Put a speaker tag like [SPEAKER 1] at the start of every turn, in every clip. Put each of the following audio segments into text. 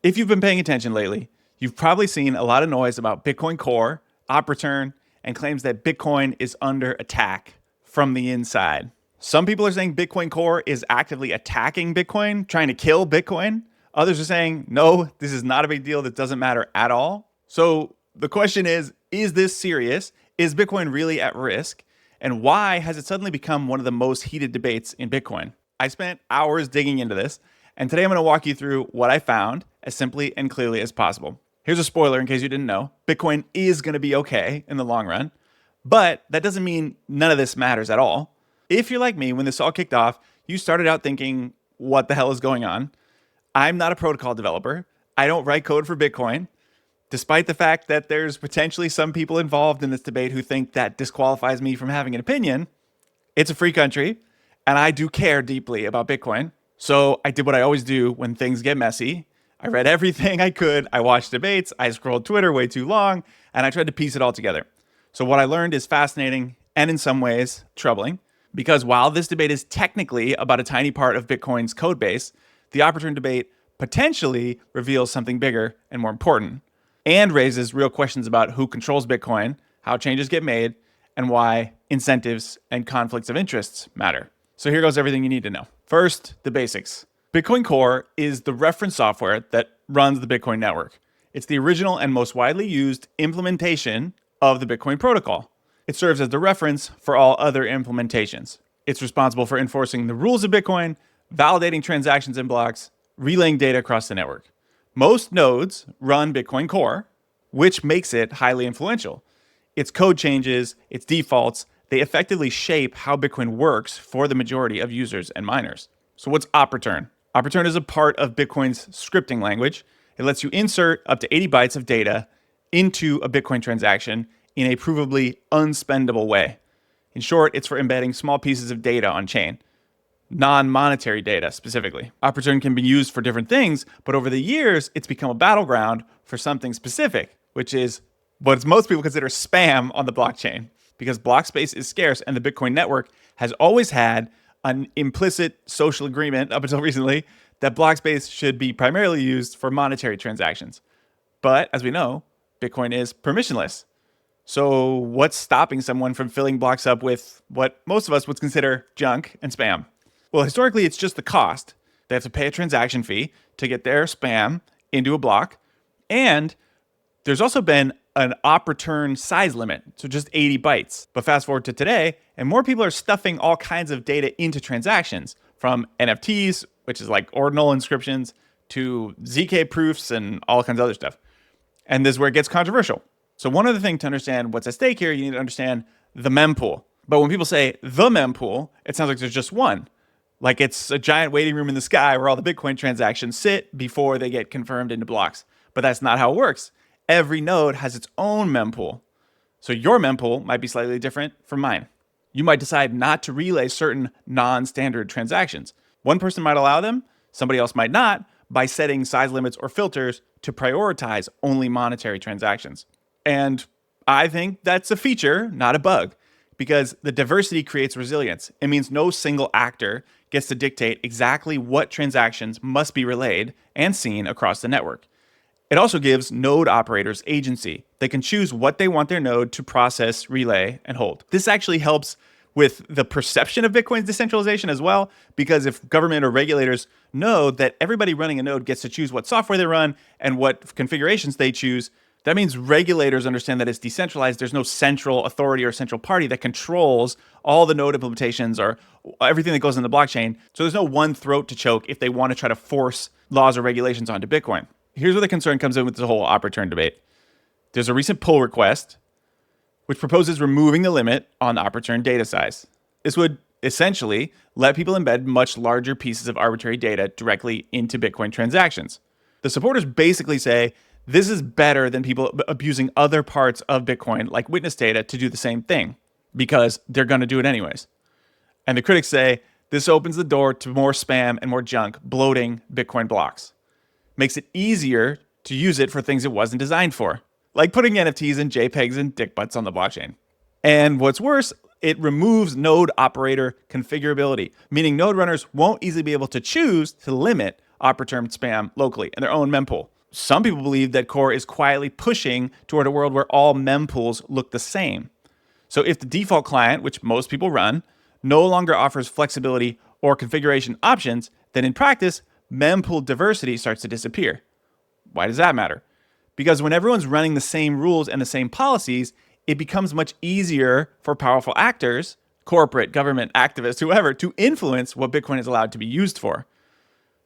[SPEAKER 1] If you've been paying attention lately, you've probably seen a lot of noise about Bitcoin Core, op return, and claims that Bitcoin is under attack from the inside. Some people are saying Bitcoin Core is actively attacking Bitcoin, trying to kill Bitcoin. Others are saying, no, this is not a big deal. That doesn't matter at all. So the question is this serious? Is Bitcoin really at risk? And why has it suddenly become one of the most heated debates in Bitcoin? I spent hours digging into this, and today I'm going to walk you through what I found as simply and clearly as possible. Here's a spoiler in case you didn't know. Bitcoin is going to be okay in the long run, but that doesn't mean none of this matters at all. If you're like me, when this all kicked off, you started out thinking, what the hell is going on? I'm not a protocol developer. I don't write code for Bitcoin, despite the fact that there's potentially some people involved in this debate who think that disqualifies me from having an opinion. It's a free country, and I do care deeply about Bitcoin. So I did what I always do when things get messy. I read everything I could. I watched debates. I scrolled Twitter way too long, and I tried to piece it all together. So what I learned is fascinating and in some ways troubling, because while this debate is technically about a tiny part of Bitcoin's code base, the opportune debate potentially reveals something bigger and more important, and raises real questions about who controls Bitcoin, how changes get made, and why incentives and conflicts of interests matter. So here goes everything you need to know. First, the basics. Bitcoin Core is the reference software that runs the Bitcoin network. It's the original and most widely used implementation of the Bitcoin protocol. It serves as the reference for all other implementations. It's responsible for enforcing the rules of Bitcoin, validating transactions and blocks, relaying data across the network. Most nodes run Bitcoin Core, which makes it highly influential. Its code changes, its defaults, they effectively shape how Bitcoin works for the majority of users and miners. So what's op return? Op return is a part of Bitcoin's scripting language. It lets you insert up to 80 bytes of data into a Bitcoin transaction in a provably unspendable way. In short, it's for embedding small pieces of data on chain, non-monetary data specifically. Op return can be used for different things, but over the years, it's become a battleground for something specific, which is what most people consider spam on the blockchain, because block space is scarce and the Bitcoin network has always had an implicit social agreement up until recently that block space should be primarily used for monetary transactions. But as we know, Bitcoin is permissionless. So what's stopping someone from filling blocks up with what most of us would consider junk and spam? Well, historically, it's just the cost. They have to pay a transaction fee to get their spam into a block. And there's also been an op return size limit, so just 80 bytes. But fast forward to today, and more people are stuffing all kinds of data into transactions, from NFTs, which is like ordinal inscriptions, to ZK proofs and all kinds of other stuff. And this is where it gets controversial. So one other thing to understand what's at stake here, you need to understand the mempool. But when people say the mempool, it sounds like there's just one. Like it's a giant waiting room in the sky where all the Bitcoin transactions sit before they get confirmed into blocks. But that's not how it works. Every node has its own mempool. So your mempool might be slightly different from mine. You might decide not to relay certain non-standard transactions. One person might allow them, somebody else might not, by setting size limits or filters to prioritize only monetary transactions. And I think that's a feature, not a bug, because the diversity creates resilience. It means no single actor gets to dictate exactly what transactions must be relayed and seen across the network. It also gives node operators agency. They can choose what they want their node to process, relay, and hold. This actually helps with the perception of Bitcoin's decentralization as well, because if government or regulators know that everybody running a node gets to choose what software they run and what configurations they choose, that means regulators understand that it's decentralized. There's no central authority or central party that controls all the node implementations or everything that goes in the blockchain. So there's no one throat to choke if they want to try to force laws or regulations onto Bitcoin. Here's where the concern comes in with the whole op return debate. There's a recent pull request which proposes removing the limit on op return data size. This would essentially let people embed much larger pieces of arbitrary data directly into Bitcoin transactions. The supporters basically say this is better than people abusing other parts of Bitcoin, like witness data, to do the same thing, because they're going to do it anyways. And the critics say this opens the door to more spam and more junk bloating Bitcoin blocks. Makes it easier to use it for things it wasn't designed for, like putting NFTs and JPEGs and dick butts on the blockchain. And what's worse, it removes node operator configurability, meaning node runners won't easily be able to choose to limit arbitrary spam locally in their own mempool. Some people believe that Core is quietly pushing toward a world where all mempools look the same. So if the default client, which most people run, no longer offers flexibility or configuration options, then in practice, mempool diversity starts to disappear. Why does that matter? Because when everyone's running the same rules and the same policies, it becomes much easier for powerful actors, corporate, government, activists, whoever, to influence what Bitcoin is allowed to be used for.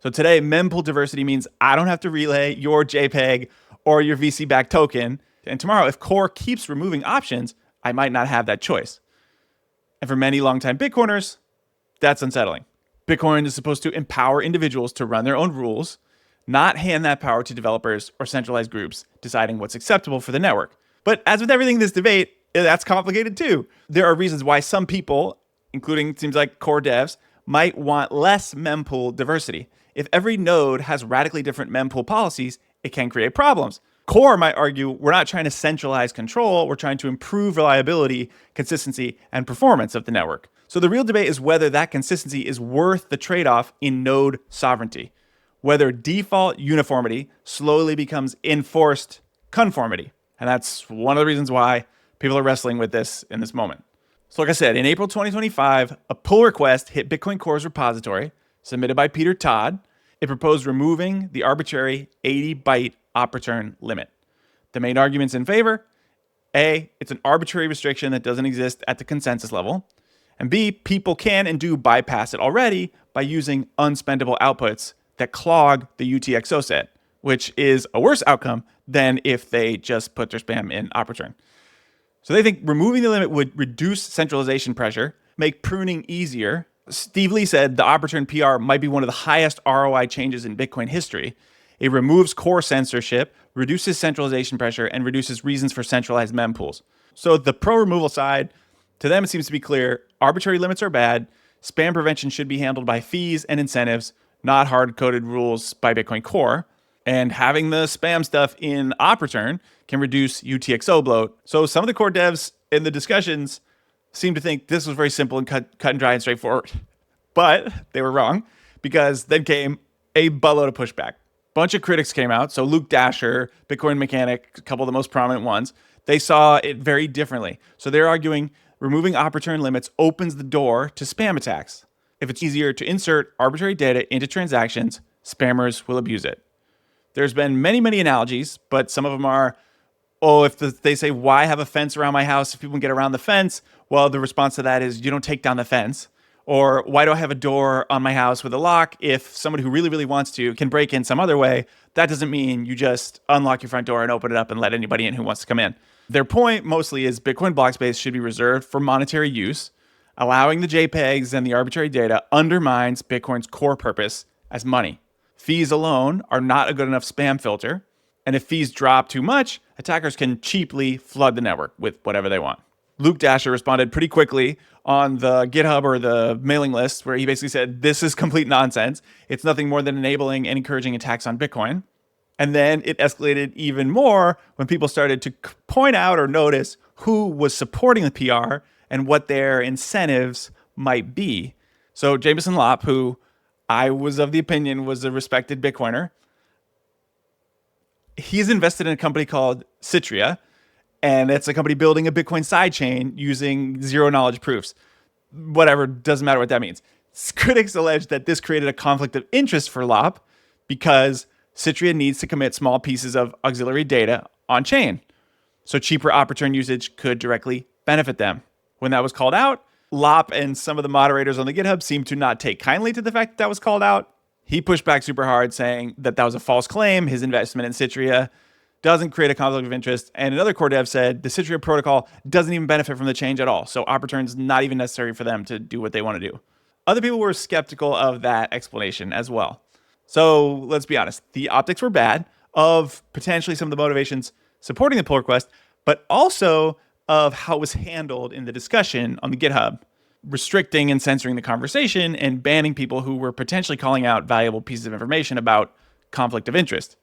[SPEAKER 1] So today, mempool diversity means I don't have to relay your JPEG or your VC-backed token. And tomorrow, if Core keeps removing options, I might not have that choice. And for many longtime Bitcoiners, that's unsettling. Bitcoin is supposed to empower individuals to run their own rules, not hand that power to developers or centralized groups deciding what's acceptable for the network. But as with everything in this debate, that's complicated too. There are reasons why some people, including it seems like core devs, might want less mempool diversity. If every node has radically different mempool policies, it can create problems. Core might argue we're not trying to centralize control, we're trying to improve reliability, consistency, and performance of the network. So the real debate is whether that consistency is worth the trade-off in node sovereignty, whether default uniformity slowly becomes enforced conformity. And that's one of the reasons why people are wrestling with this in this moment. So like I said, in April 2025, a pull request hit Bitcoin Core's repository, submitted by Peter Todd. It proposed removing the arbitrary 80-byte op-return limit. The main arguments in favor: A, it's an arbitrary restriction that doesn't exist at the consensus level. And B, people can and do bypass it already by using unspendable outputs that clog the UTXO set, which is a worse outcome than if they just put their spam in op-return. So they think removing the limit would reduce centralization pressure, make pruning easier. Steve Lee said the op-return PR might be one of the highest ROI changes in Bitcoin history. It removes core censorship, reduces centralization pressure, and reduces reasons for centralized mempools. So the pro-removal side, to them it seems to be clear: arbitrary limits are bad, spam prevention should be handled by fees and incentives, not hard-coded rules by Bitcoin Core. And having the spam stuff in op-return can reduce UTXO bloat. So some of the core devs in the discussions seem to think this was very simple and cut and dry and straightforward. But they were wrong, because then came a buttload of pushback. Bunch of critics came out. So Luke Dasher, Bitcoin Mechanic, a couple of the most prominent ones, they saw it very differently. So they're arguing removing op-return limits opens the door to spam attacks. If it's easier to insert arbitrary data into transactions, spammers will abuse it. There's been many, many analogies, but some of them are, they say, why have a fence around my house if people can get around the fence? Well, the response to that is, you don't take down the fence. Or why do I have a door on my house with a lock if somebody who really, really wants to can break in some other way? That doesn't mean you just unlock your front door and open it up and let anybody in who wants to come in. Their point mostly is Bitcoin block space should be reserved for monetary use. Allowing the JPEGs and the arbitrary data undermines Bitcoin's core purpose as money. Fees alone are not a good enough spam filter. And if fees drop too much, attackers can cheaply flood the network with whatever they want. Luke Dasher responded pretty quickly on the GitHub or the mailing list, where he basically said, this is complete nonsense. It's nothing more than enabling and encouraging attacks on Bitcoin. And then it escalated even more when people started to point out or notice who was supporting the PR and what their incentives might be. So Jameson Lopp, who I was of the opinion was a respected Bitcoiner, he's invested in a company called Citria, and it's a company building a Bitcoin sidechain using zero-knowledge proofs. Whatever, doesn't matter what that means. Critics allege that this created a conflict of interest for Lopp because Citria needs to commit small pieces of auxiliary data on-chain, so cheaper op-return usage could directly benefit them. When that was called out, Lopp and some of the moderators on the GitHub seemed to not take kindly to the fact that was called out. He pushed back super hard, saying that was a false claim. His investment in Citria doesn't create a conflict of interest. And another core dev said the Citria protocol doesn't even benefit from the change at all. So op-return is not even necessary for them to do what they want to do. Other people were skeptical of that explanation as well. So let's be honest. The optics were bad of potentially some of the motivations supporting the pull request, but also of how it was handled in the discussion on the GitHub, restricting and censoring the conversation and banning people who were potentially calling out valuable pieces of information about conflict of interest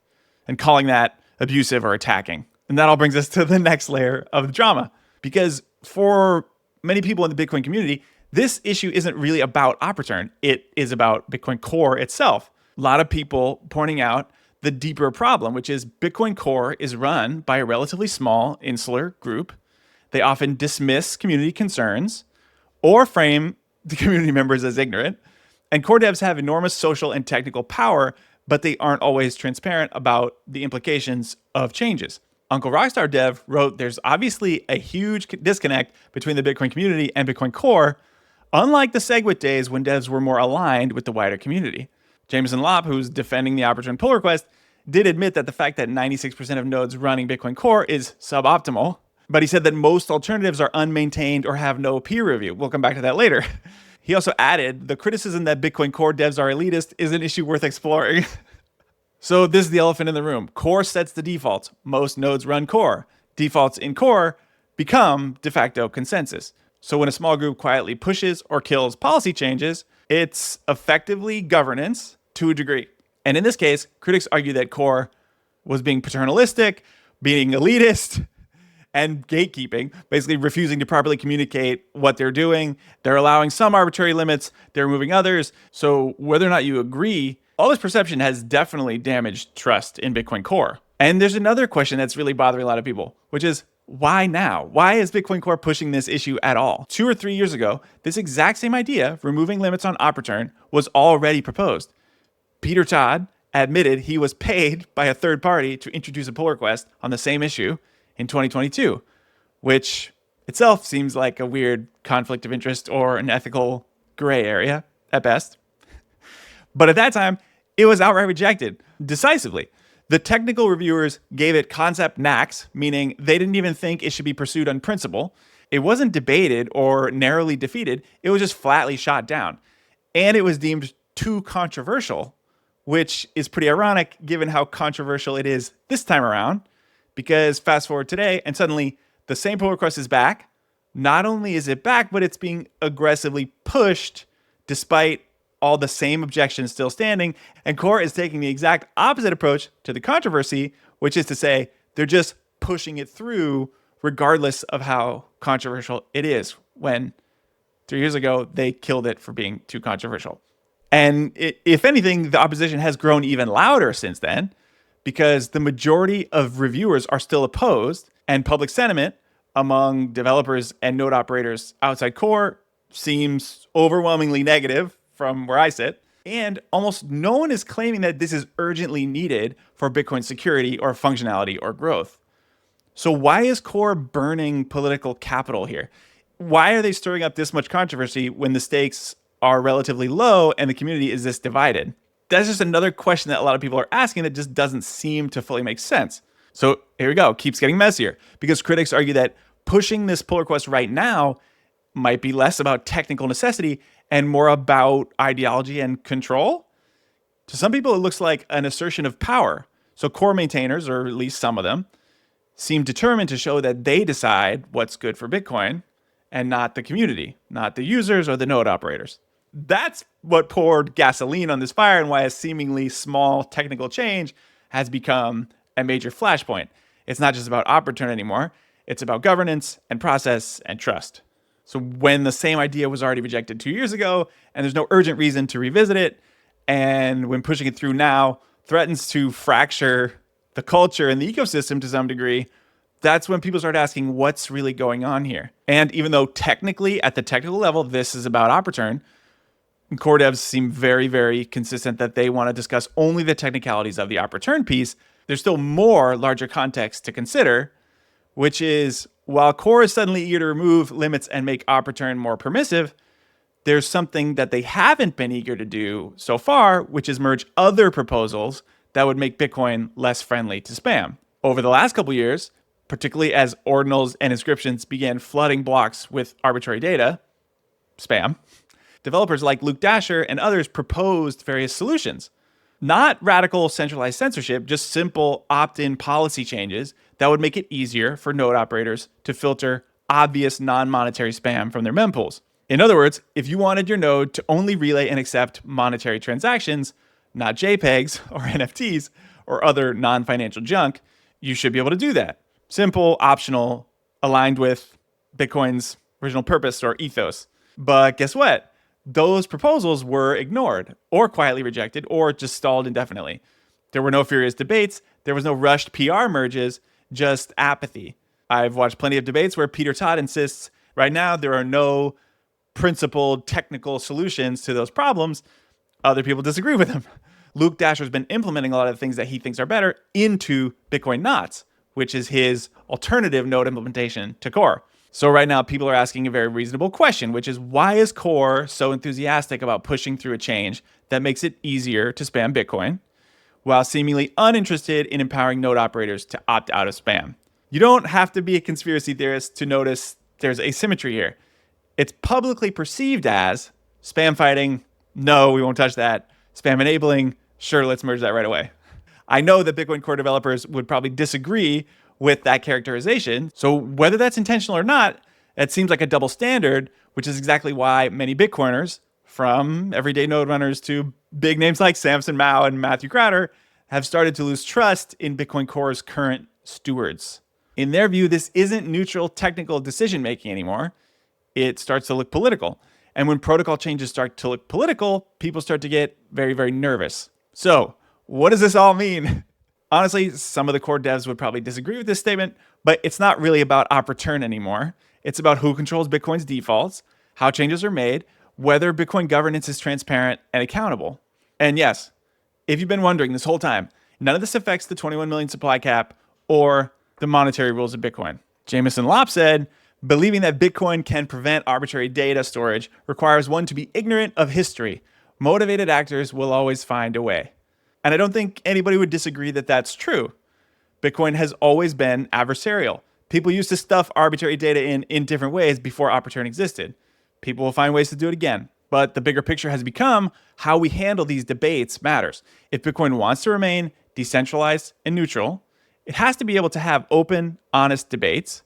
[SPEAKER 1] and calling that abusive or attacking. And that all brings us to the next layer of the drama, because for many people in the Bitcoin community, this issue isn't really about op-return. It is about Bitcoin Core itself. A lot of people pointing out the deeper problem, which is Bitcoin Core is run by a relatively small, insular group. They often dismiss community concerns or frame the community members as ignorant. And core devs have enormous social and technical power, but they aren't always transparent about the implications of changes. Uncle Rockstar Dev wrote, there's obviously a huge disconnect between the Bitcoin community and Bitcoin Core, unlike the SegWit days when devs were more aligned with the wider community. Jameson Lopp, who's defending the Opportune pull request, did admit that the fact that 96% of nodes running Bitcoin Core is suboptimal, but he said that most alternatives are unmaintained or have no peer review. We'll come back to that later. He also added, the criticism that Bitcoin Core devs are elitist is an issue worth exploring. So this is the elephant in the room. Core sets the defaults. Most nodes run Core. Defaults in Core become de facto consensus. So when a small group quietly pushes or kills policy changes, it's effectively governance to a degree. And in this case, critics argue that Core was being paternalistic, being elitist, and gatekeeping, basically refusing to properly communicate what they're doing. They're allowing some arbitrary limits, they're removing others. So whether or not you agree, all this perception has definitely damaged trust in Bitcoin Core. And there's another question that's really bothering a lot of people, which is, why now? Why is Bitcoin Core pushing this issue at all? 2 or 3 years ago, this exact same idea, removing limits on op return, was already proposed. Peter Todd admitted he was paid by a third party to introduce a pull request on the same issue in 2022, which itself seems like a weird conflict of interest or an ethical gray area at best. But at that time, it was outright rejected decisively. The technical reviewers gave it concept nax, meaning they didn't even think it should be pursued on principle. It wasn't debated or narrowly defeated. It was just flatly shot down. And it was deemed too controversial, which is pretty ironic given how controversial it is this time around. Because fast forward today, and suddenly the same pull request is back. Not only is it back, but it's being aggressively pushed despite all the same objections still standing. And Core is taking the exact opposite approach to the controversy, which is to say they're just pushing it through regardless of how controversial it is, when 3 years ago they killed it for being too controversial. And if anything, the opposition has grown even louder since then, because the majority of reviewers are still opposed, and public sentiment among developers and node operators outside Core seems overwhelmingly negative from where I sit. And almost no one is claiming that this is urgently needed for Bitcoin security or functionality or growth. So why is Core burning political capital here? Why are they stirring up this much controversy when the stakes are relatively low and the community is this divided? That's just another question that a lot of people are asking that just doesn't seem to fully make sense. So here we go. Keeps getting messier because critics argue that pushing this pull request right now might be less about technical necessity and more about ideology and control. To some people, it looks like an assertion of power. So Core maintainers, or at least some of them, seem determined to show that they decide what's good for Bitcoin and not the community, not the users or the node operators. That's what poured gasoline on this fire and why a seemingly small technical change has become a major flashpoint. It's not just about op return anymore. It's about governance and process and trust. So when the same idea was already rejected 2 years ago and there's no urgent reason to revisit it, and when pushing it through now threatens to fracture the culture and the ecosystem to some degree, that's when people start asking what's really going on here. And even though technically at the technical level, this is about op return, core devs seem very, very consistent that they want to discuss only the technicalities of the op return piece. There's still more larger context to consider, which is while Core is suddenly eager to remove limits and make op return more permissive, there's something that they haven't been eager to do so far, which is merge other proposals that would make Bitcoin less friendly to spam. Over the last couple years, particularly as ordinals and inscriptions began flooding blocks with arbitrary data, spam, developers like Luke Dasher and others proposed various solutions. Not radical centralized censorship, just simple opt-in policy changes that would make it easier for node operators to filter obvious non-monetary spam from their mempools. In other words, if you wanted your node to only relay and accept monetary transactions, not JPEGs or NFTs or other non-financial junk, you should be able to do that. Simple, optional, aligned with Bitcoin's original purpose or ethos. But guess what? those proposals were ignored or quietly rejected or just stalled indefinitely. There were no furious debates. There was no rushed PR merges, just apathy. I've watched plenty of debates where Peter Todd insists right now there are no principled technical solutions to those problems. Other people disagree with him. Luke Dasher's been implementing a lot of the things that he thinks are better into Bitcoin knots, which is his alternative node implementation to Core. So right now, people are asking a very reasonable question, which is why is Core so enthusiastic about pushing through a change that makes it easier to spam Bitcoin, while seemingly uninterested in empowering node operators to opt out of spam? You don't have to be a conspiracy theorist to notice there's asymmetry here. It's publicly perceived as spam fighting, no, we won't touch that. Spam enabling, sure, let's merge that right away. I know that Bitcoin Core developers would probably disagree with that characterization. So whether that's intentional or not, it seems like a double standard, which is exactly why many Bitcoiners, from everyday node runners to big names like Samson Mao and Matthew Crowder, have started to lose trust in Bitcoin Core's current stewards. In their view, this isn't neutral technical decision making anymore. It starts to look political. And when protocol changes start to look political, people start to get very, very nervous. So what does this all mean? Honestly, some of the core devs would probably disagree with this statement, but it's not really about op return anymore. It's about who controls Bitcoin's defaults, how changes are made, whether Bitcoin governance is transparent and accountable. And yes, if you've been wondering this whole time, none of this affects the 21 million supply cap or the monetary rules of Bitcoin. Jameson Lopp said, believing that Bitcoin can prevent arbitrary data storage requires one to be ignorant of history. Motivated actors will always find a way. And I don't think anybody would disagree that that's true. Bitcoin has always been adversarial. People used to stuff arbitrary data in different ways before op return existed. People will find ways to do it again. But the bigger picture has become how we handle these debates matters. If Bitcoin wants to remain decentralized and neutral, it has to be able to have open, honest debates,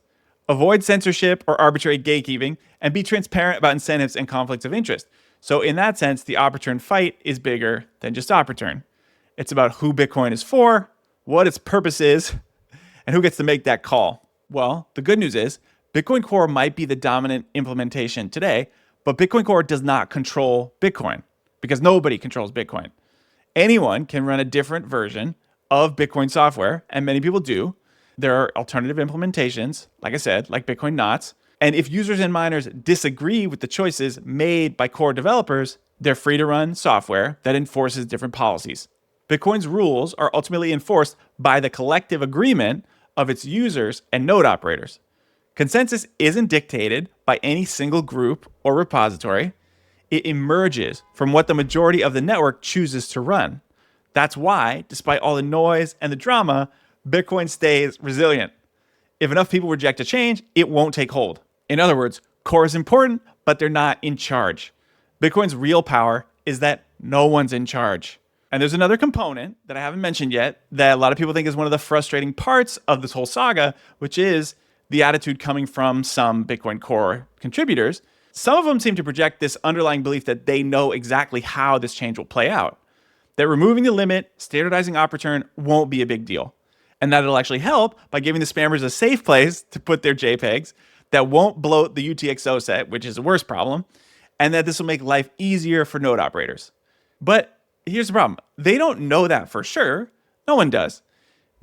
[SPEAKER 1] avoid censorship or arbitrary gatekeeping, and be transparent about incentives and conflicts of interest. So in that sense, the op return fight is bigger than just op return. It's about who Bitcoin is for, what its purpose is, and who gets to make that call. Well, the good news is Bitcoin Core might be the dominant implementation today, but Bitcoin Core does not control Bitcoin because nobody controls Bitcoin. Anyone can run a different version of Bitcoin software, and many people do. There are alternative implementations, like I said, like Bitcoin knots. And if users and miners disagree with the choices made by core developers, they're free to run software that enforces different policies. Bitcoin's rules are ultimately enforced by the collective agreement of its users and node operators. Consensus isn't dictated by any single group or repository. It emerges from what the majority of the network chooses to run. That's why, despite all the noise and the drama, Bitcoin stays resilient. If enough people reject a change, it won't take hold. In other words, core is important, but they're not in charge. Bitcoin's real power is that no one's in charge. And there's another component that I haven't mentioned yet that a lot of people think is one of the frustrating parts of this whole saga, which is the attitude coming from some Bitcoin Core contributors. Some of them seem to project this underlying belief that they know exactly how this change will play out. That removing the limit, standardizing op return won't be a big deal. And that it'll actually help by giving the spammers a safe place to put their JPEGs that won't bloat the UTXO set, which is the worst problem, and that this will make life easier for node operators. But here's the problem. They don't know that for sure. No one does.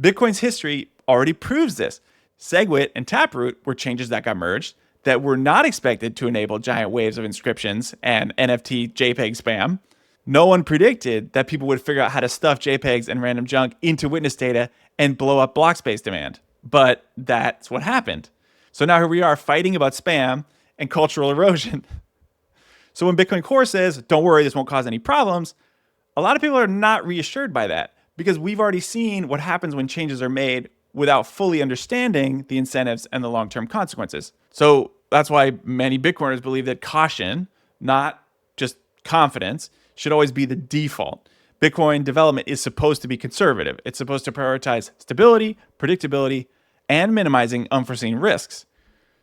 [SPEAKER 1] Bitcoin's history already proves this. SegWit and Taproot were changes that got merged that were not expected to enable giant waves of inscriptions and NFT JPEG spam. No one predicted that people would figure out how to stuff JPEGs and random junk into witness data and blow up block space demand. But that's what happened. So now here we are fighting about spam and cultural erosion. So when Bitcoin Core says, don't worry, this won't cause any problems, a lot of people are not reassured by that because we've already seen what happens when changes are made without fully understanding the incentives and the long-term consequences. So that's why many Bitcoiners believe that caution, not just confidence, should always be the default. Bitcoin development is supposed to be conservative. It's supposed to prioritize stability, predictability, and minimizing unforeseen risks.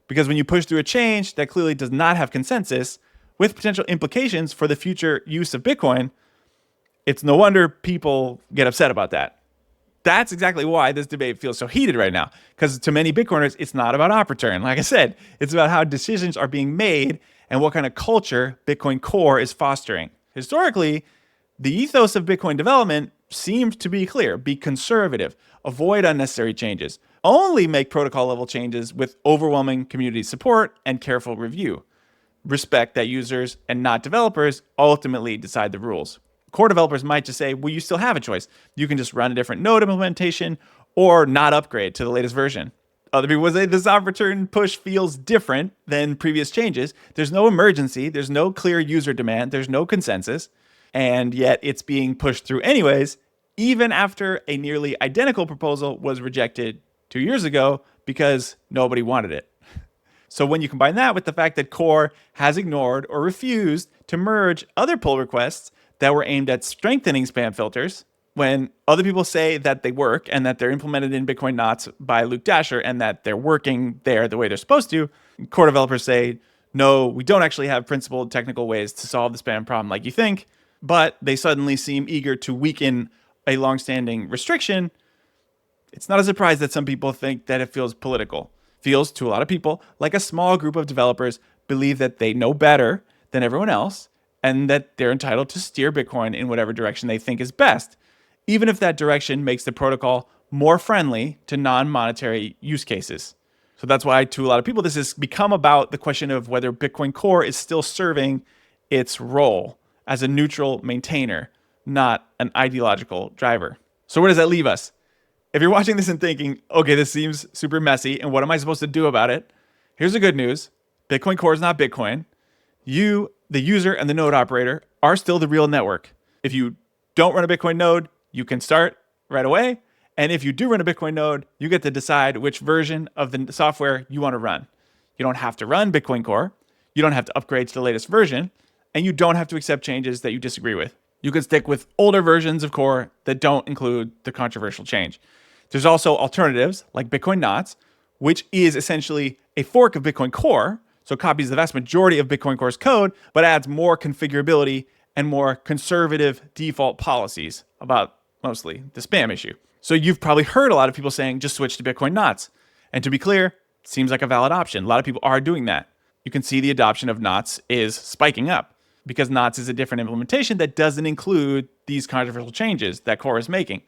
[SPEAKER 1] Because when you push through a change that clearly does not have consensus, with potential implications for the future use of Bitcoin, it's no wonder people get upset about that. That's exactly why this debate feels so heated right now. Because to many Bitcoiners, it's not about op return. Like I said, it's about how decisions are being made and what kind of culture Bitcoin Core is fostering. Historically, the ethos of Bitcoin development seemed to be clear: be conservative, avoid unnecessary changes, only make protocol level changes with overwhelming community support and careful review. Respect that users and not developers ultimately decide the rules. Core developers might just say, well, you still have a choice. You can just run a different node implementation or not upgrade to the latest version. Other people would say the soft return push feels different than previous changes. There's no emergency. There's no clear user demand. There's no consensus. And yet it's being pushed through anyways, even after a nearly identical proposal was rejected 2 years ago because nobody wanted it. So when you combine that with the fact that Core has ignored or refused to merge other pull requests that were aimed at strengthening spam filters, when other people say that they work and that they're implemented in Bitcoin Knots by Luke Dasher and that they're working there the way they're supposed to, Core developers say, no, we don't actually have principled technical ways to solve the spam problem like you think, but they suddenly seem eager to weaken a longstanding restriction. It's not a surprise that some people think that it feels political. Feels to a lot of people like a small group of developers believe that they know better than everyone else and that they're entitled to steer Bitcoin in whatever direction they think is best, even if that direction makes the protocol more friendly to non-monetary use cases. So that's why to a lot of people, this has become about the question of whether Bitcoin Core is still serving its role as a neutral maintainer, not an ideological driver. So where does that leave us? If you're watching this and thinking, okay, this seems super messy, and what am I supposed to do about it? Here's the good news. Bitcoin Core is not Bitcoin. You, the user and the node operator, are still the real network. If you don't run a Bitcoin node, you can start right away. And if you do run a Bitcoin node, you get to decide which version of the software you want to run. You don't have to run Bitcoin Core. You don't have to upgrade to the latest version. And you don't have to accept changes that you disagree with. You can stick with older versions of Core that don't include the controversial change. There's also alternatives like Bitcoin Knots, which is essentially a fork of Bitcoin Core, so it copies the vast majority of Bitcoin Core's code, but adds more configurability and more conservative default policies about mostly the spam issue. So you've probably heard a lot of people saying, just switch to Bitcoin Knots. And to be clear, it seems like a valid option. A lot of people are doing that. You can see the adoption of Knots is spiking up because Knots is a different implementation that doesn't include these controversial changes that Core is making.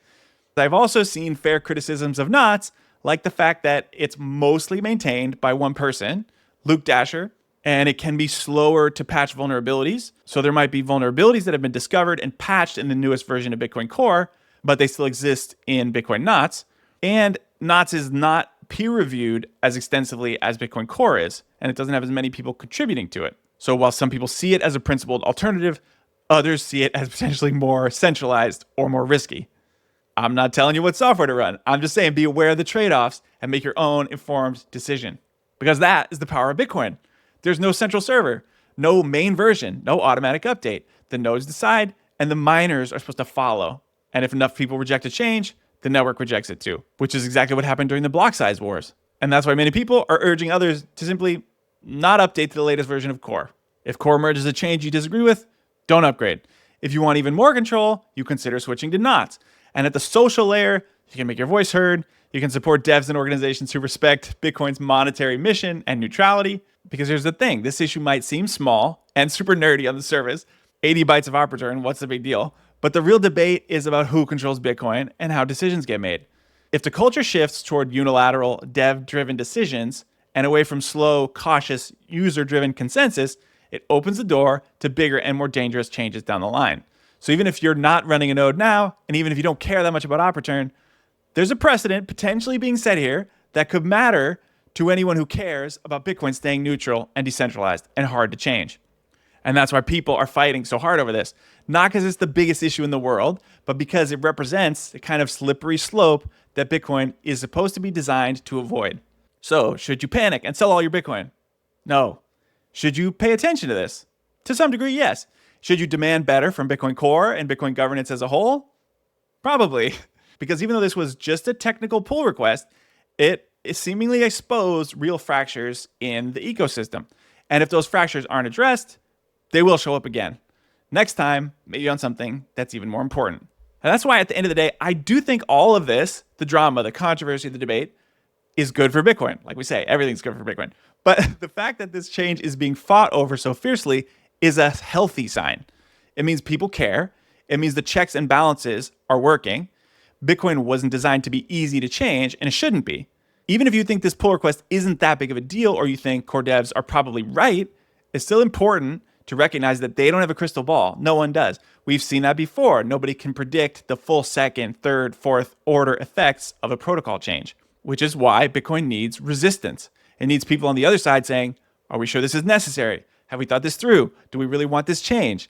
[SPEAKER 1] I've also seen fair criticisms of Knots, like the fact that it's mostly maintained by one person, Luke Dasher, and it can be slower to patch vulnerabilities. So there might be vulnerabilities that have been discovered and patched in the newest version of Bitcoin Core, but they still exist in Bitcoin Knots. And Knots is not peer-reviewed as extensively as Bitcoin Core is, and it doesn't have as many people contributing to it. So while some people see it as a principled alternative, others see it as potentially more centralized or more risky. I'm not telling you what software to run. I'm just saying be aware of the trade-offs and make your own informed decision. Because that is the power of Bitcoin. There's no central server, no main version, no automatic update. The nodes decide and the miners are supposed to follow. And if enough people reject a change, the network rejects it too, which is exactly what happened during the block size wars. And that's why many people are urging others to simply not update to the latest version of Core. If Core merges a change you disagree with, don't upgrade. If you want even more control, you consider switching to Knots. And at the social layer, you can make your voice heard. You can support devs and organizations who respect Bitcoin's monetary mission and neutrality. Because here's the thing, this issue might seem small and super nerdy on the surface. 80 bytes of op return, what's the big deal? But the real debate is about who controls Bitcoin and how decisions get made. If the culture shifts toward unilateral, dev-driven decisions and away from slow, cautious, user-driven consensus, it opens the door to bigger and more dangerous changes down the line. So even if you're not running a node now, and even if you don't care that much about op return, there's a precedent potentially being set here that could matter to anyone who cares about Bitcoin staying neutral and decentralized and hard to change. And that's why people are fighting so hard over this. Not because it's the biggest issue in the world, but because it represents the kind of slippery slope that Bitcoin is supposed to be designed to avoid. So should you panic and sell all your Bitcoin? No. Should you pay attention to this? To some degree, yes. Should you demand better from Bitcoin Core and Bitcoin governance as a whole? Probably. Because even though this was just a technical pull request, it seemingly exposed real fractures in the ecosystem. And if those fractures aren't addressed, they will show up again. Next time, maybe on something that's even more important. And that's why at the end of the day, I do think all of this, the drama, the controversy, the debate, is good for Bitcoin. Like we say, everything's good for Bitcoin. But the fact that this change is being fought over so fiercely is a healthy sign. It means people care. It means the checks and balances are working. Bitcoin wasn't designed to be easy to change, and it shouldn't be. Even if you think this pull request isn't that big of a deal, or you think core devs are probably right, it's still important to recognize that they don't have a crystal ball. No one does. We've seen that before. Nobody can predict the full second, third, fourth order effects of a protocol change, which is why Bitcoin needs resistance. It needs people on the other side saying, are we sure this is necessary? Have we thought this through? Do we really want this change?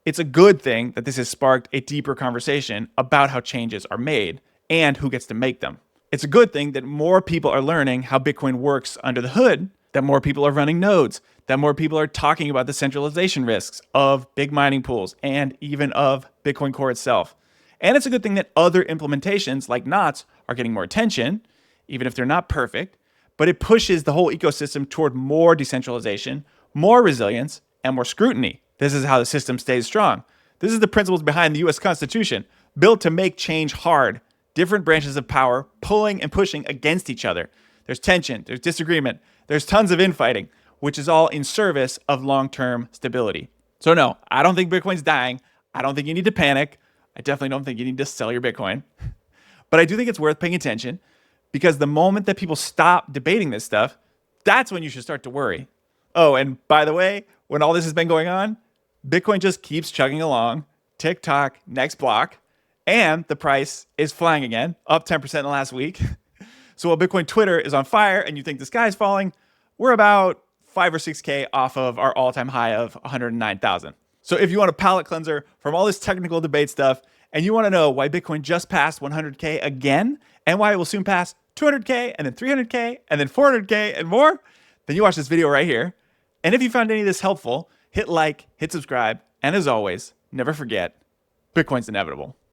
[SPEAKER 1] It's a good thing that this has sparked a deeper conversation about how changes are made and who gets to make them. It's a good thing that more people are learning how Bitcoin works under the hood, that more people are running nodes, that more people are talking about the centralization risks of big mining pools and even of Bitcoin Core itself. And it's a good thing that other implementations like knots are getting more attention, even if they're not perfect, but it pushes the whole ecosystem toward more decentralization, more resilience, and more scrutiny. This is how the system stays strong. This is the principles behind the US Constitution, built to make change hard. Different branches of power pulling and pushing against each other. There's tension, there's disagreement, there's tons of infighting, which is all in service of long-term stability. So no, I don't think Bitcoin's dying. I don't think you need to panic. I definitely don't think you need to sell your Bitcoin. But I do think it's worth paying attention, because the moment that people stop debating this stuff, that's when you should start to worry. Oh, and by the way, when all this has been going on, Bitcoin just keeps chugging along. Tick-tock, next block. And the price is flying again, up 10% in the last week. So while Bitcoin Twitter is on fire and you think the sky is falling, we're about 5 or 6K off of our all-time high of 109,000. So if you want a palate cleanser from all this technical debate stuff, and you want to know why Bitcoin just passed 100K again, and why it will soon pass 200K, and then 300K, and then 400K, and more, then you watch this video right here. And if you found any of this helpful, hit like, hit subscribe, and as always, never forget, Bitcoin's inevitable.